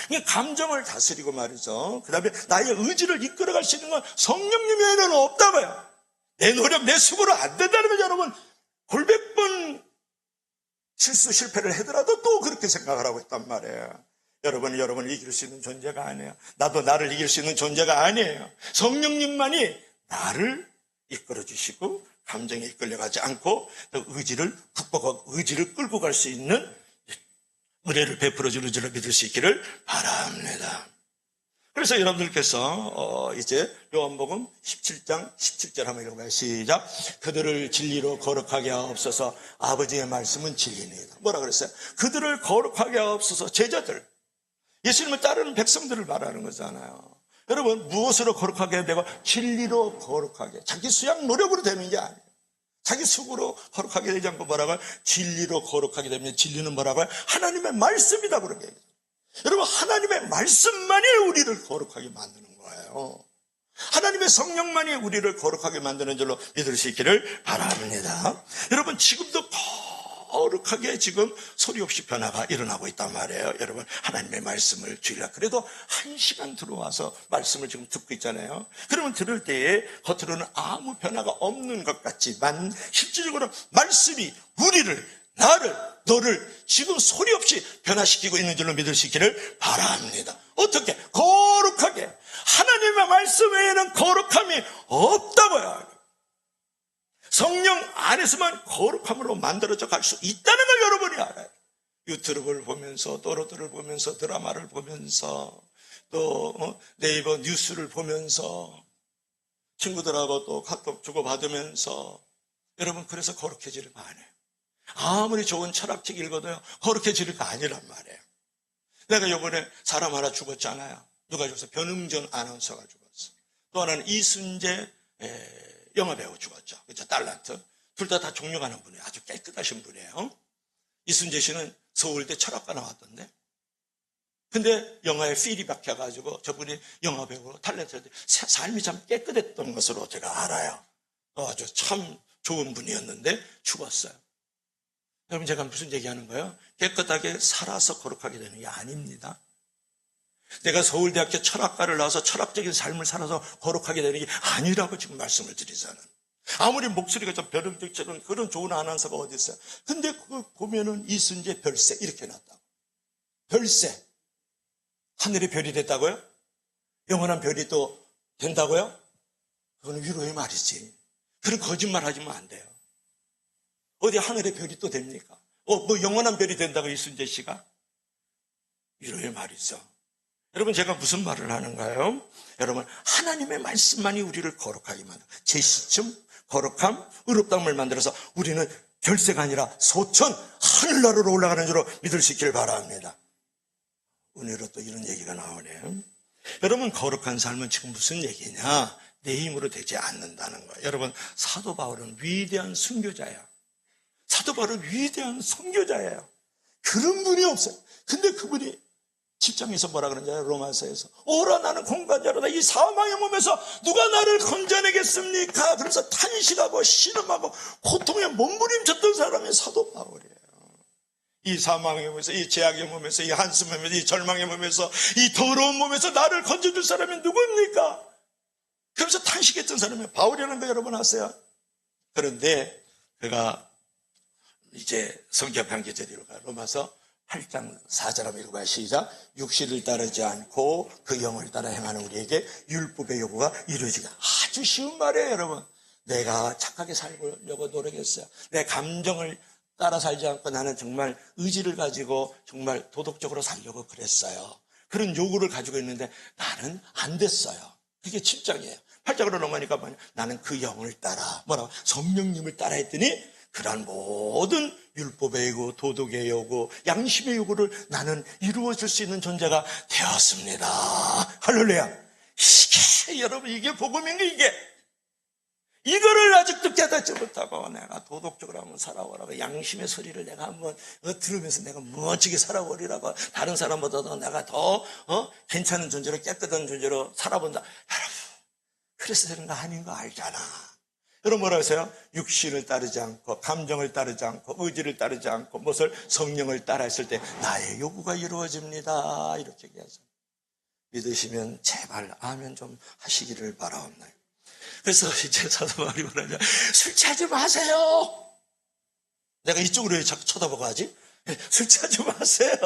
그러니까 감정을 다스리고 말이죠. 그 다음에 나의 의지를 이끌어갈 수 있는 건 성령님 외에는 없다고요. 내 노력, 내 수고로 안 된다는 거죠. 여러분, 골백번 실패를 하더라도 또 그렇게 생각을 하고 있단 말이에요. 여러분을 이길 수 있는 존재가 아니에요. 나도 나를 이길 수 있는 존재가 아니에요. 성령님만이 나를 이끌어 주시고 감정에 이끌려가지 않고 의지를 극복하고 의지를 끌고 갈 수 있는 은혜를 베풀어 주는 줄로 믿을 수 있기를 바랍니다. 그래서 여러분들께서 이제 요한복음 17장 17절 한번 읽어봐요. 시작. 그들을 진리로 거룩하게 하옵소서. 아버지의 말씀은 진리입니다. 뭐라 그랬어요? 그들을 거룩하게 하옵소서. 제자들, 예수님을 따르는 백성들을 말하는 거잖아요. 여러분, 무엇으로 거룩하게 되고? 진리로 거룩하게. 자기 수양 노력으로 되는 게 아니에요. 자기 수고로 거룩하게 되지 않고 뭐라고요? 진리로 거룩하게 되면, 진리는 뭐라고요? 하나님의 말씀이다 그렇게 얘기해요. 여러분, 하나님의 말씀만이 우리를 거룩하게 만드는 거예요. 하나님의 성령만이 우리를 거룩하게 만드는 줄로 믿을 수 있기를 바랍니다. 여러분, 지금도 거룩하게 지금 소리 없이 변화가 일어나고 있단 말이에요. 여러분, 하나님의 말씀을 주일날 그래도 1시간 들어와서 말씀을 지금 듣고 있잖아요. 그러면 들을 때에 겉으로는 아무 변화가 없는 것 같지만 실질적으로 말씀이 우리를, 나를, 너를 지금 소리 없이 변화시키고 있는 줄로 믿을 수 있기를 바랍니다. 어떻게? 거룩하게. 하나님의 말씀 외에는 거룩함이 없다고요. 성령 안에서만 거룩함으로 만들어져 갈 수 있다는 걸 여러분이 알아요. 유튜브를 보면서, 또로들을 보면서, 드라마를 보면서, 또 네이버 뉴스를 보면서, 친구들하고 또 카톡 주고받으면서, 여러분 그래서 거룩해지는 거 아니에요. 아무리 좋은 철학책 읽어도요, 거룩해지는 거 아니란 말이에요. 내가 이번에 사람 하나 죽었잖아요. 누가 죽었어? 변흥전 아나운서가 죽었어. 또 하나는 이순재 영화배우 죽었죠. 그렇죠? 달란트. 둘 다 존경하는 분이에요. 아주 깨끗하신 분이에요. 이순재 씨는 서울대 철학과 나왔던데. 근데 영화에 필이 박혀가지고 저분이 영화배우로 탤런트인데 삶이 참 깨끗했던 것으로 제가 알아요. 아주 참 좋은 분이었는데 죽었어요. 여러분 제가 무슨 얘기하는 거예요? 깨끗하게 살아서 거룩하게 되는 게 아닙니다. 내가 서울대학교 철학과를 나와서 철학적인 삶을 살아서 거룩하게 되는 게 아니라고 지금 말씀을 드리잖아요. 아무리 목소리가 좀 벼랑직처럼 그런 좋은 아나운서가 어디 있어요. 근데 그거 보면은 이순재 별세 이렇게 났다고. 별세. 하늘의 별이 됐다고요? 영원한 별이 또 된다고요? 그거는 위로의 말이지. 그런 거짓말 하시면 안 돼요. 어디 하늘의 별이 또 됩니까? 뭐 영원한 별이 된다고 이순재 씨가? 위로의 말이죠. 여러분 제가 무슨 말을 하는가요? 여러분 하나님의 말씀만이 우리를 거룩하게 만들어 제시점, 거룩함, 의롭다함을 만들어서 우리는 별세가 아니라 소천, 하늘나라로 올라가는 줄로 믿을 수 있기를 바랍니다. 은혜로 또 이런 얘기가 나오네요. 여러분 거룩한 삶은 지금 무슨 얘기냐? 내 힘으로 되지 않는다는 거예요. 여러분 사도 바울은 위대한 순교자예요. 사도 바울은 위대한 선교자예요. 그런 분이 없어요. 근데 그분이 7장에서 뭐라 그러는지 알아요? 로마서에서 오라 나는 공간자로다. 이 사망의 몸에서 누가 나를 건져내겠습니까? 그래서 탄식하고 신음하고 고통에 몸부림쳤던 사람이 사도 바울이에요. 이 사망의 몸에서, 이 죄악의 몸에서, 이 한숨의 몸에서, 이 절망의 몸에서, 이 더러운 몸에서 나를 건져줄 사람이 누구입니까? 그래서 탄식했던 사람이 바울이라는 거 여러분 아세요? 그런데 그가 이제 성경 판결제대로 가 로마서 8장 4절 한번 읽어봐요. 시작. 육신을 따르지 않고 그 영을 따라 행하는 우리에게 율법의 요구가 이루어지기가 아주 쉬운 말이에요. 여러분 내가 착하게 살려고 노력했어요. 내 감정을 따라 살지 않고 나는 정말 의지를 가지고 정말 도덕적으로 살려고 그랬어요. 그런 요구를 가지고 있는데 나는 안 됐어요. 그게 7장이에요 8장으로 넘어가니까 뭐냐? 나는 그 영을 따라 뭐라고? 성령님을 따라 했더니 그러한 모든 율법의 요구, 도덕의 요구, 양심의 요구를 나는 이루어줄 수 있는 존재가 되었습니다. 할렐루야. 이게 여러분 이게 복음인가 이게? 이거를 아직도 깨닫지 못하고 내가 도덕적으로 한번 살아보라고 양심의 소리를 내가 한번 들으면서 내가 멋지게 살아보리라고 다른 사람보다도 내가 더 괜찮은 존재로 깨끗한 존재로 살아본다. 여러분 그래서 되는 거 아닌 거 알잖아. 여러분 뭐라 하세요? 육신을 따르지 않고 감정을 따르지 않고 의지를 따르지 않고 무엇을 성령을 따라 했을 때 나의 요구가 이루어집니다. 이렇게 얘기하죠. 믿으시면 제발 아멘 좀 하시기를 바라옵나요. 그래서 이제 사도 바울이 뭐라냐? 술 취하지 마세요. 내가 이쪽으로 왜 자꾸 쳐다보고 하지? 술 취하지 마세요.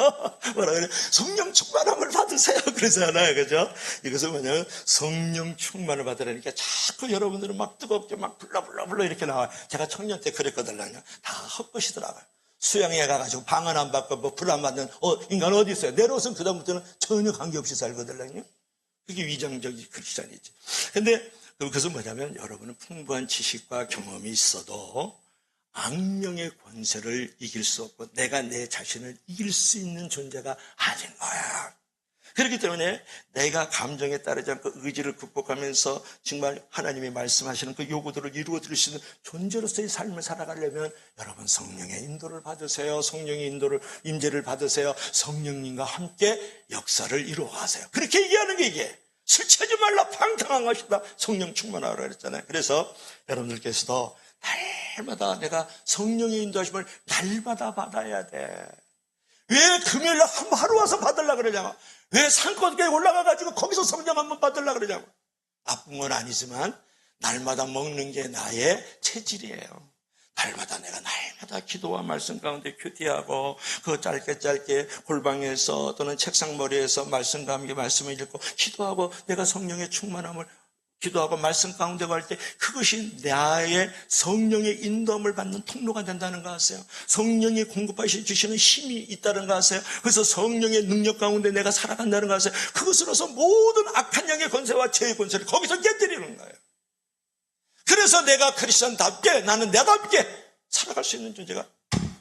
뭐라 그래? 성령 충만함을 받으세요. 그러잖아요. 그죠? 이것은 뭐냐면 성령 충만을 받으라니까 자꾸 여러분들은 막 뜨겁게 막 불러 이렇게 나와요. 제가 청년 때 그랬거든요. 다 헛것이더라고요. 수양회 가가지고 방언 안 받고 뭐 불 안 받는 인간 어디 있어요? 내려오선 그다음부터는 전혀 관계없이 살거든요. 그게 위장적인 크리스찬이지. 근데 그것은 뭐냐면 여러분은 풍부한 지식과 경험이 있어도 악령의 권세를 이길 수 없고 내가 내 자신을 이길 수 있는 존재가 아닌 거야. 그렇기 때문에 내가 감정에 따르지 않고 의지를 극복하면서 정말 하나님이 말씀하시는 그 요구들을 이루어드릴 수 있는 존재로서의 삶을 살아가려면 여러분 성령의 인도를 받으세요. 성령의 인도를 임재를 받으세요. 성령님과 함께 역사를 이루어가세요. 그렇게 얘기하는 게 이게 술 취하지 말라 방탕한 것이다. 성령 충만하라 그랬잖아요. 그래서 여러분들께서도 날마다 내가 성령의 인도하심을 날마다 받아야 돼. 왜 금요일날 한번 하루 와서 받으려고 그러냐고. 왜 산골에 올라가가지고 거기서 성령 한번 받으려고 그러냐고. 나쁜 건 아니지만 날마다 먹는 게 나의 체질이에요. 날마다 기도와 말씀 가운데 큐티하고 그 짧게 골방에서 또는 책상머리에서 말씀과 함께 말씀을 읽고 기도하고 내가 성령의 충만함을 기도하고 말씀 가운데 갈 때 그것이 나의 성령의 인도함을 받는 통로가 된다는 거 아세요? 성령이 공급하시 주시는 힘이 있다는 거 아세요? 그래서 성령의 능력 가운데 내가 살아간다는 거 아세요? 그것으로서 모든 악한 영의 권세와 죄의 권세를 거기서 깨뜨리는 거예요. 그래서 내가 크리스천답게, 나는 내답게 살아갈 수 있는 존재가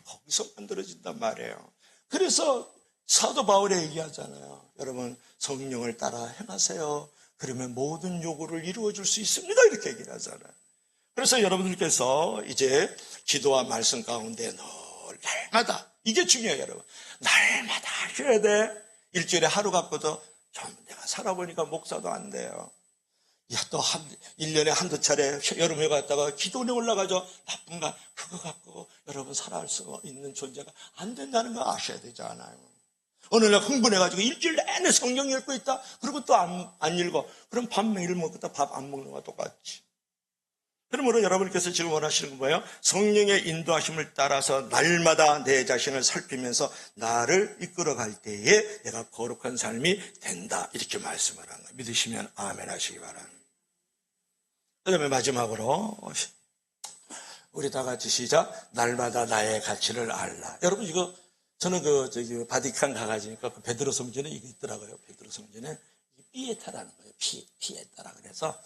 거기서 만들어진단 말이에요. 그래서 사도 바울이 얘기하잖아요. 여러분, 성령을 따라 행하세요. 그러면 모든 요구를 이루어줄 수 있습니다. 이렇게 얘기를 하잖아요. 그래서 여러분들께서 이제 기도와 말씀 가운데 늘 날마다, 이게 중요해요, 여러분. 날마다 하셔야 돼. 일주일에 하루 갖고도 좀 내가 살아보니까 목사도 안 돼요. 야, 또 1년에 한두 차례 여름에 갔다가 기도원에 올라가죠. 나쁜가? 그거 갖고 여러분 살아갈 수 있는 존재가 안 된다는 거 아셔야 되잖아요. 어느 날 흥분해가지고 일주일 내내 성경 읽고 있다. 그리고 또 안 읽어. 그럼 밥 매일 먹다 밥 안 먹는 거와 똑같지. 그러므로 여러분께서 지금 원하시는 건 뭐예요? 성령의 인도하심을 따라서 날마다 내 자신을 살피면서 나를 이끌어갈 때에 내가 거룩한 삶이 된다. 이렇게 말씀을 한 거예요. 믿으시면 아멘 하시기 바랍니다. 그 다음에 마지막으로 우리 다 같이 시작. 날마다 나의 가치를 알라. 여러분 이거 저는 바티칸 가가지니까 그 베드로 성전에 이게 있더라고요. 베드로 성전에 피에타라는 거예요. 피에타라 그래서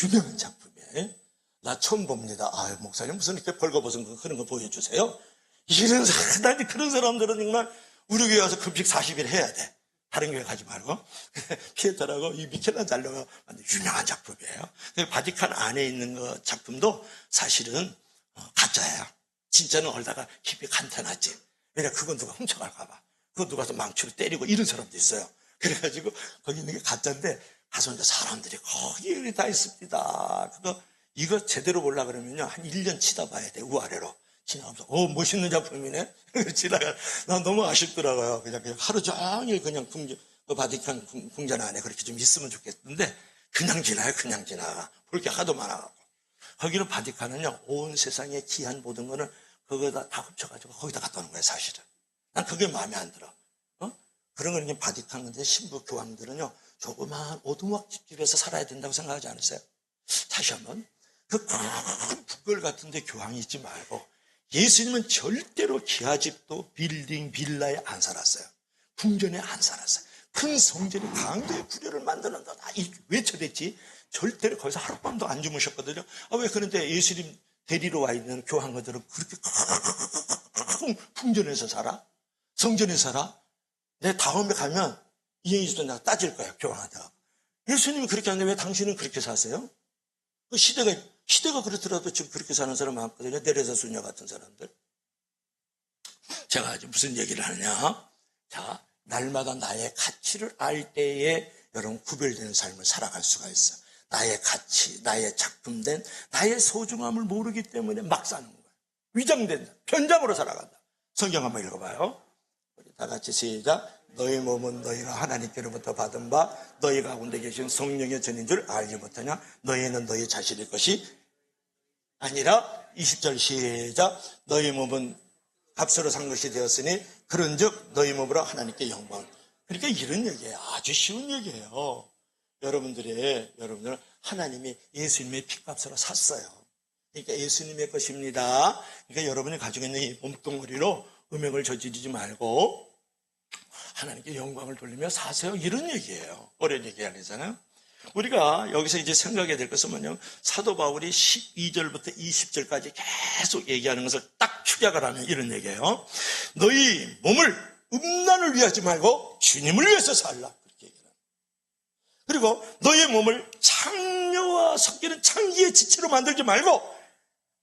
유명한 작품이에요. 나 처음 봅니다. 아유, 목사님 무슨 이렇게 벌거벗은 그런 거 보여주세요. 이런 사람, 그런 사람들은 정말 우리 교회 와서 금식 40일 해야 돼. 다른 교회 가지 말고. 피에타라고 이 미켈란젤로가 유명한 작품이에요. 바티칸 안에 있는 그 작품도 사실은 가짜예요. 진짜는 얼다가 깊이 간단하지. 왜냐, 그건 누가 훔쳐갈까봐. 그거 누가 또 망치로 때리고 이런 사람도 있어요. 그래가지고 거기 있는 게 가짜인데 가서 이제 사람들이 거기 다 있습니다. 이거 제대로 보려고 그러면요, 한 1년 치다 봐야 돼, 우아래로. 지나가면서, 멋있는 작품이네? 난 너무 아쉽더라고요. 그냥 하루 종일 그냥 그 바티칸 궁전 안에 그렇게 좀 있으면 좋겠는데, 그냥 지나요, 그냥 지나가. 볼 게 하도 많아갖고. 거기는 바티칸은요, 온 세상의 귀한 모든 거는 그거다 다 합쳐가지고 거기다 갖다 놓은 거예요, 사실은. 난 그게 마음에 안 들어. 그런 거 이제 바티칸 근데 신부 교황들은요, 조그마한 오두막 집집에서 살아야 된다고 생각하지 않으세요? 다시 한번. 그 큰 북걸 같은데 교황이 있지 말고 예수님은 절대로 기아집도 빌딩 빌라에 안 살았어요. 궁전에 안 살았어요. 큰 성전이 강도의 구려를 만드는다. 외쳐댔지. 절대로 거기서 하룻밤도 안 주무셨거든요. 왜 그런데 예수님 데리러 와 있는 교황들은 그렇게 큰 궁전에서 살아? 성전에 살아? 내 다음에 가면 이행이도 내가 따질 거야, 교황한테. 예수님이 그렇게 하는데 왜 당신은 그렇게 사세요? 그 시대가 그렇더라도 지금 그렇게 사는 사람 많거든요. 내레사 수녀 같은 사람들. 제가 무슨 얘기를 하느냐. 자, 날마다 나의 가치를 알 때에 여러분 구별되는 삶을 살아갈 수가 있어요. 나의 가치, 나의 작품된, 나의 소중함을 모르기 때문에 막 사는 거예요. 위장된다. 변장으로 살아간다. 성경 한번 읽어봐요. 우리 다 같이 시작. 너희 몸은 너희가 하나님께로부터 받은 바 너희 가운데 계신 성령의 전인 줄 알지 못하냐? 너희는 너희 자신의 것이 아니라 20절 시작. 너희 몸은 값으로 산 것이 되었으니 그런즉 너희 몸으로 하나님께 영광. 그러니까 이런 얘기예요. 아주 쉬운 얘기예요. 여러분들 하나님이 예수님의 피값으로 샀어요. 그러니까 예수님의 것입니다. 그러니까 여러분이 가지고 있는 이 몸뚱어리로 음행을 저지르지 말고 하나님께 영광을 돌리며 사세요. 이런 얘기예요. 어려운 얘기 아니잖아요. 우리가 여기서 이제 생각해야 될 것은 뭐냐면 사도 바울이 12절부터 20절까지 계속 얘기하는 것을 딱 축약을 하면 이런 얘기예요. 너희 몸을 음란을 위하지 말고 주님을 위해서 살라. 그렇게 얘기해요. 그리고 너희 몸을 창녀와 섞이는 창기의 지체로 만들지 말고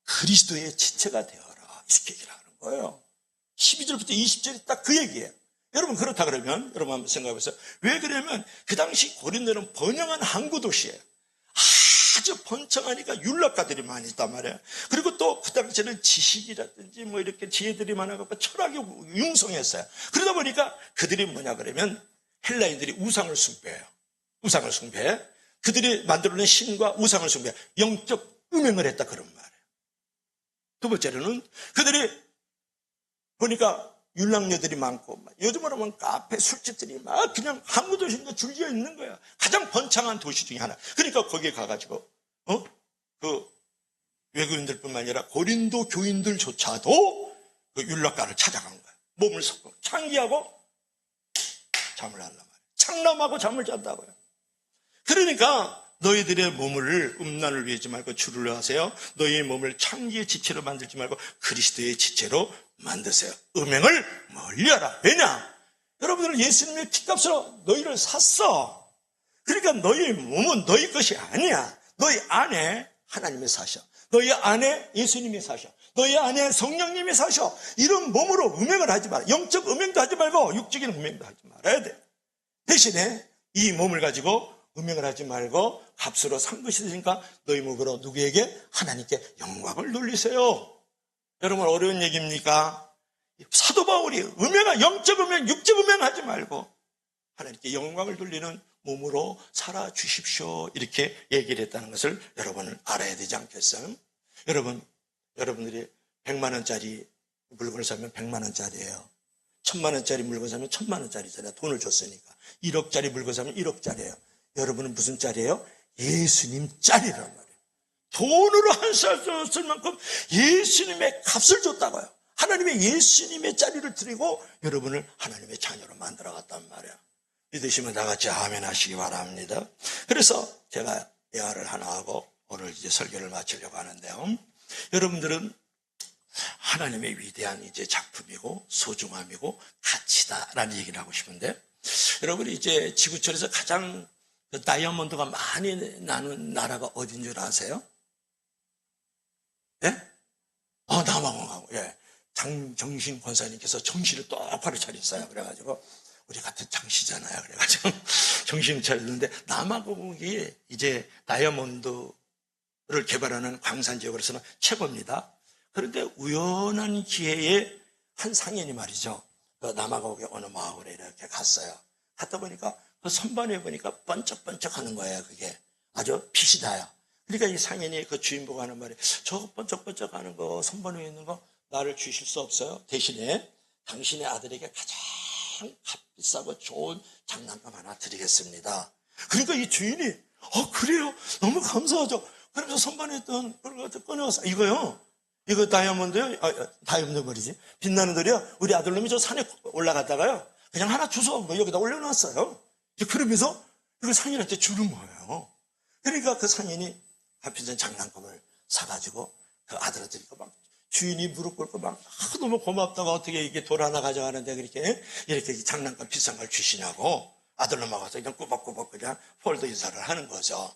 그리스도의 지체가 되어라. 이렇게 얘기를 하는 거예요. 12절부터 20절이 딱 그 얘기예요. 여러분 그렇다 그러면 여러분 한번 생각해 보세요. 왜 그러냐면 그 당시 고린도는 번영한 항구 도시예요. 아주 번창하니까 율법가들이 많이 있단 말이에요. 그리고 또 그 당시에는 지식이라든지 뭐 이렇게 지혜들이 많아갖고 철학이 융성했어요. 그러다 보니까 그들이 뭐냐 그러면 헬라인들이 우상을 숭배해요. 우상을 숭배해. 그들이 만들어낸 신과 우상을 숭배해. 영적 음행을 했다 그런 말이에요. 두 번째로는 그들이 보니까 율랑녀들이 많고, 요즘으로 보면 카페, 술집들이 막 그냥 항구 도시인데 줄지어 있는 거야. 가장 번창한 도시 중에 하나. 그러니까 거기에 가가지고, 그 외국인들뿐만 아니라 고린도 교인들조차도 그 율락가를 찾아간 거야. 몸을 섞고 창기하고 잠을 하려고 말이야. 창람하고 잠을 잔다고요. 그러니까 너희들의 몸을 음란을 위하지 말고 주를 하세요. 너희의 몸을 창기의 지체로 만들지 말고 그리스도의 지체로 만드세요. 음행을 멀리하라. 왜냐? 여러분들은 예수님의 피값으로 너희를 샀어. 그러니까 너희의 몸은 너희 것이 아니야. 너희 안에 하나님이 사셔. 너희 안에 예수님이 사셔. 너희 안에 성령님이 사셔. 이런 몸으로 음행을 하지 마라. 영적 음행도 하지 말고 육적인 음행도 하지 말아야 돼. 대신에 이 몸을 가지고 음행을 하지 말고 값으로 산 것이 되니까 너희 몸으로 누구에게? 하나님께 영광을 돌리세요. 여러분 어려운 얘기입니까? 사도 바울이 영적 음행, 육적 음행 하지 말고 하나님께 영광을 돌리는 몸으로 살아주십시오. 이렇게 얘기를 했다는 것을 여러분은 알아야 되지 않겠어요? 여러분들이 100만 원짜리 물건을 사면 100만 원짜리예요. 1000만 원짜리 물건 사면 1000만 원짜리잖아요. 돈을 줬으니까. 1억짜리 물건 사면 1억짜리예요. 여러분은 무슨 짜리예요? 예수님 짜리란 말이에요. 돈으로 한 살 줬을 만큼 예수님의 값을 줬다고요. 하나님의 예수님의 짜리를 드리고 여러분을 하나님의 자녀로 만들어갔단 말이에요. 믿으시면 다 같이 아멘 하시기 바랍니다. 그래서 제가 예화를 하나 하고 오늘 이제 설교를 마치려고 하는데요. 여러분들은 하나님의 위대한 이제 작품이고 소중함이고 가치다라는 얘기를 하고 싶은데, 여러분이 이제 지구촌에서 가장 다이아몬드가 많이 나는 나라가 어딘 줄 아세요? 예? 남아공하고, 예. 장정신 권사님께서 정신을 똑바로 차렸어요. 그래가지고, 우리 같은 장씨잖아요. 그래가지고, 정신을 차렸는데, 남아공이 이제 다이아몬드를 개발하는 광산 지역으로서는 최고입니다. 그런데 우연한 기회에 한 상인이 말이죠. 그 남아공의 어느 마을에 이렇게 갔어요. 갔다 보니까 그 선반에 보니까 번쩍번쩍 하는 거예요. 그게 아주 빛이 나요. 그러니까 이 상인이 그 주인보고 하는 말이, 저 번쩍번쩍 하는 거 선반에 있는 거 나를 주실 수 없어요? 대신에 당신의 아들에게 가장 값비싸고 좋은 장난감 하나 드리겠습니다. 그러니까 이 주인이 그래요? 너무 감사하죠. 그러면서 선반에 있던 그걸 꺼내서 이거요. 이거 다이아몬드요? 다이아몬드 말이지. 빛나는 돌이요. 우리 아들놈이 저 산에 올라갔다가요. 그냥 하나 주워 여기다 올려놨어요. 그러면서 이걸 상인한테 주는 거예요. 그러니까 그 상인이 값비싼 장난감을 사가지고 그 아들한테 막 주인이 무릎 꿇고 막 너무 고맙다고 어떻게 이게 돌 하나 가져가는데 이렇게 장난감 비싼 걸 주시냐고 아들놈하고 와서 그냥 꾸벅꾸벅 그냥 폴더 인사를 하는 거죠.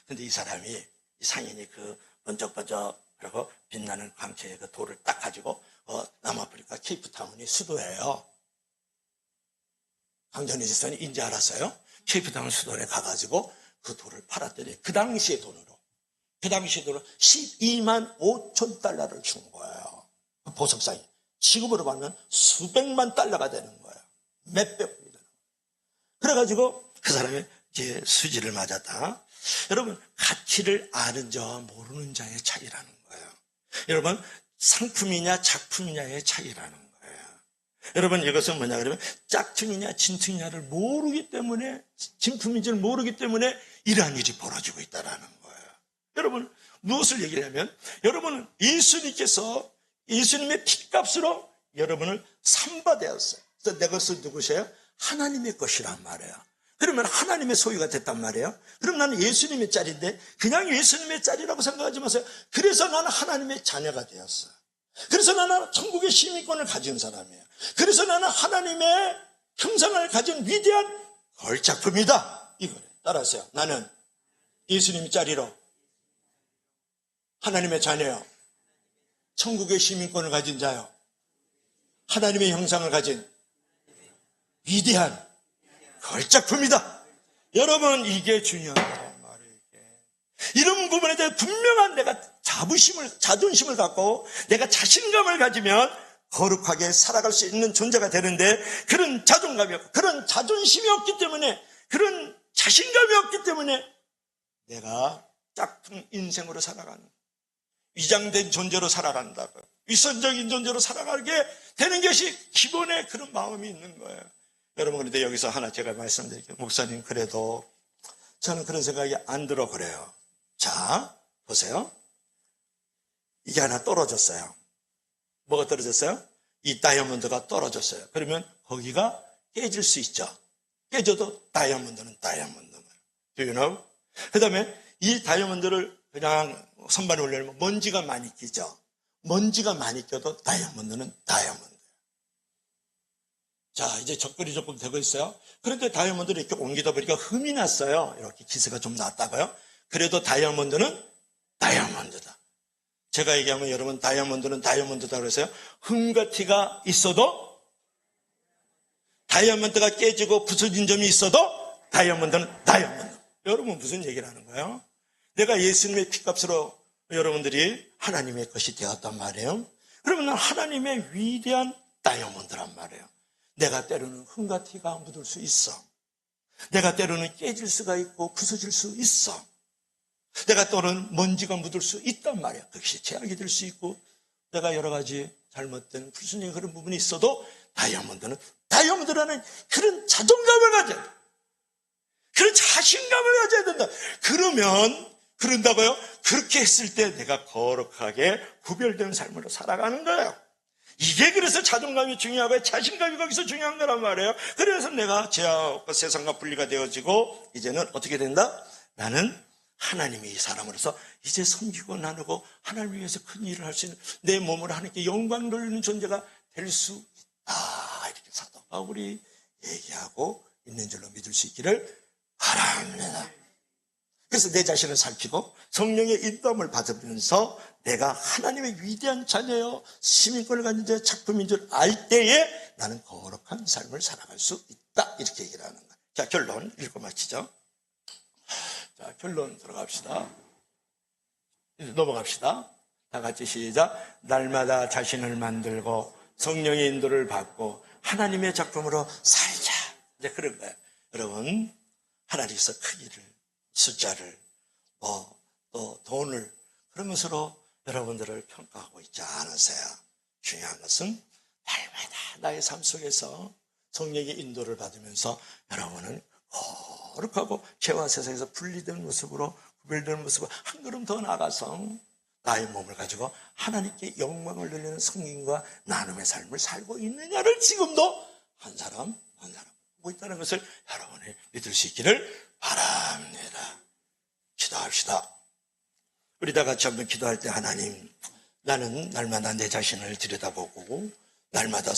근데 이 사람이, 이 상인이 그 번쩍번쩍 그리고 빛나는 광채의 그 돌을 딱 가지고 남아프리카 케이프타운이 수도예요. 강전희 지사는 인지 알았어요? 케이프타운 수도에 가가지고 그 돌을 팔았더니 그 당시의 돈으로 12만 5천 달러를 준 거예요. 그 보석상이. 지금으로 보면 수백만 달러가 되는 거예요. 몇백 억이 되는 거예요. 그래가지고 그 사람이 이제 수지를 맞았다. 여러분, 가치를 아는 자와 모르는 자의 차이라는 거예요. 여러분, 상품이냐 작품이냐의 차이라는 거예요. 여러분, 이것은 뭐냐 그러면 짝퉁이냐 진퉁이냐를 모르기 때문에, 진품인지를 모르기 때문에 이러한 일이 벌어지고 있다는 거예요. 여러분, 무엇을 얘기하냐면, 여러분은 예수님께서 예수님의 피값으로 여러분을 삼바되었어요. 그래서 내 것은 누구세요? 하나님의 것이란 말이에요. 그러면 하나님의 소유가 됐단 말이에요. 그럼 나는 예수님의 짤인데 그냥 예수님의 짤이라고 생각하지 마세요. 그래서 나는 하나님의 자녀가 되었어요. 그래서 나는 천국의 시민권을 가진 사람이에요. 그래서 나는 하나님의 형상을 가진 위대한 걸작품이다. 이거래. 따라하세요. 나는 예수님의 짤이로 하나님의 자녀요. 천국의 시민권을 가진 자요. 하나님의 형상을 가진 위대한 걸작품이다. 여러분, 이게 중요한 말이에요. 이런 부분에 대해 분명한 내가 자존심을 갖고 내가 자신감을 가지면 거룩하게 살아갈 수 있는 존재가 되는데, 그런 자존감이 없고 그런 자존심이 없기 때문에, 그런 자신감이 없기 때문에 내가 짝퉁 인생으로 살아가는, 위장된 존재로 살아간다고요. 위선적인 존재로 살아가게 되는 것이 기본의 그런 마음이 있는 거예요. 여러분, 그런데 여기서 하나 제가 말씀드릴게요. 목사님, 그래도 저는 그런 생각이 안 들어 그래요. 자, 보세요. 이게 하나 떨어졌어요. 뭐가 떨어졌어요? 이 다이아몬드가 떨어졌어요. 그러면 거기가 깨질 수 있죠. 깨져도 다이아몬드는 다이아몬드인 거예요. Do you know? 그 다음에 이 다이아몬드를 그냥 선반에 올려놓으면 먼지가 많이 끼죠. 먼지가 많이 껴도 다이아몬드는 다이아몬드예요. 자, 이제 접근이 조금 되고 있어요. 그런데 다이아몬드를 이렇게 옮기다 보니까 흠이 났어요. 이렇게 기스가 좀 났다고요. 그래도 다이아몬드는 다이아몬드다. 제가 얘기하면 여러분, 다이아몬드는 다이아몬드다 그래서요. 흠과 티가 있어도, 다이아몬드가 깨지고 부서진 점이 있어도 다이아몬드는 다이아몬드. 여러분, 무슨 얘기를 하는 거예요? 내가 예수님의 피값으로 여러분들이 하나님의 것이 되었단 말이에요. 그러면 하나님의 위대한 다이아몬드란 말이에요. 내가 때로는 흠과 티가 묻을 수 있어. 내가 때로는 깨질 수가 있고 부서질 수 있어. 내가 때로는 먼지가 묻을 수 있단 말이야. 그것이 제약이 될 수 있고, 내가 여러 가지 잘못된 불순종의 그런 부분이 있어도 다이아몬드라는 그런 자존감을 가져야 돼. 그런 자신감을 가져야 된다. 그런다고요? 그렇게 했을 때 내가 거룩하게 구별된 삶으로 살아가는 거예요. 이게 그래서 자존감이 중요하고 자신감이 거기서 중요한 거란 말이에요. 그래서 내가 죄악과 세상과 분리가 되어지고 이제는 어떻게 된다? 나는 하나님이 이 사람으로서 이제 섬기고 나누고 하나님을 위해서 큰 일을 할 수 있는 내 몸으로 하나님께 영광 돌리는 존재가 될 수 있다. 이렇게 사도 바울이 얘기하고 있는 줄로 믿을 수 있기를 바랍니다. 그래서 내 자신을 살피고 성령의 인도함을 받으면서 내가 하나님의 위대한 자녀요 시민권을 가진 자의 작품인 줄 알 때에 나는 거룩한 삶을 살아갈 수 있다. 이렇게 얘기를 하는 거예요. 자, 결론 읽고 마치죠. 자, 결론 들어갑시다. 넘어갑시다. 다 같이 시작. 날마다 자신을 만들고 성령의 인도를 받고 하나님의 작품으로 살자. 이제 그런 거예요. 여러분, 하나님께서 크기를, 숫자를, 또 돈을 그런 것으로 여러분들을 평가하고 있지 않으세요. 중요한 것은 날마다 나의 삶 속에서 성령의 인도를 받으면서 여러분은 거룩하고 죄와 세상에서 분리된 모습으로 구별되는 모습으로 한 걸음 더 나아가서 나의 몸을 가지고 하나님께 영광을 돌리는 성인과 나눔의 삶을 살고 있느냐를 지금도 한 사람 보고 있다는 것을 여러분이 믿을 수 있기를 바랍니다. 기도합시다. 우리 다 같이 한번 기도할 때 하나님, 나는 날마다 내 자신을 들여다보고 날마다